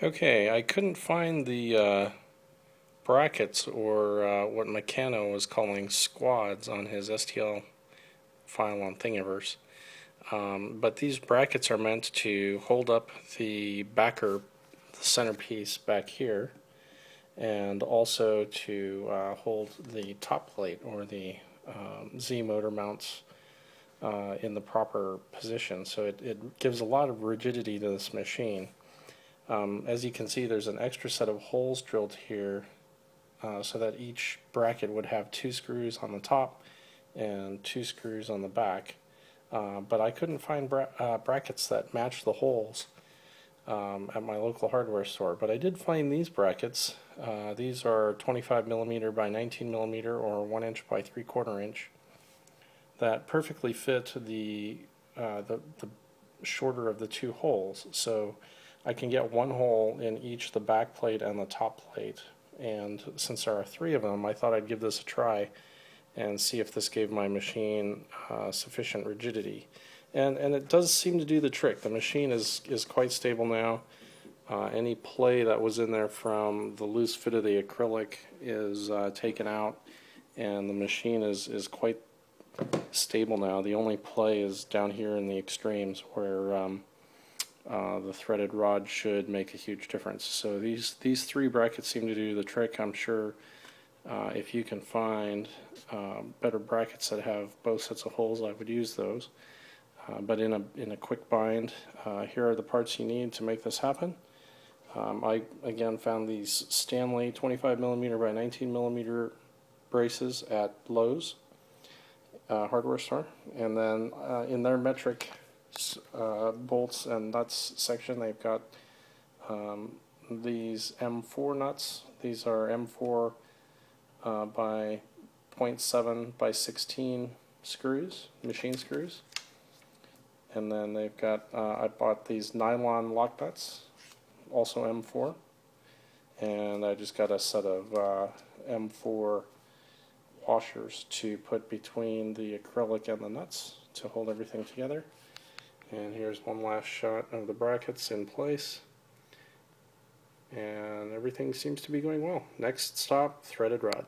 Okay, I couldn't find the brackets or what Mecano was calling squads on his STL file on Thingiverse. But these brackets are meant to hold up the backer, the centerpiece back here, and also to hold the top plate or the Z motor mounts in the proper position. So it gives a lot of rigidity to this machine. As you can see, there's an extra set of holes drilled here so that each bracket would have 2 screws on the top and 2 screws on the back. But I couldn't find brackets that match the holes at my local hardware store. But I did find these brackets. These are 25 millimeter by 19 millimeter or 1 inch by 3/4 inch that perfectly fit the shorter of the 2 holes. So I can get 1 hole in each the back plate and the top plate. And since there are 3 of them, I thought I'd give this a try and see if this gave my machine sufficient rigidity. And it does seem to do the trick. The machine is quite stable now. Any play that was in there from the loose fit of the acrylic is taken out, and the machine is quite stable now. The only play is down here in the extremes where the threaded rod should make a huge difference. So these 3 brackets seem to do the trick. I'm sure if you can find better brackets that have both sets of holes, I would use those. But in a quick bind, here are the parts you need to make this happen. I again found these Stanley 25 millimeter by 19 millimeter braces at Lowe's hardware store, and then in their metric bolts and nuts section, they've got these M4 nuts. These are M4 by 0.7 by 16 screws, machine screws. And then they've got, I bought these nylon lock nuts, also M4. And I just got a set of M4 washers to put between the acrylic and the nuts to hold everything together. And here's one last shot of the brackets in place. And everything seems to be going well. Next stop, threaded rod.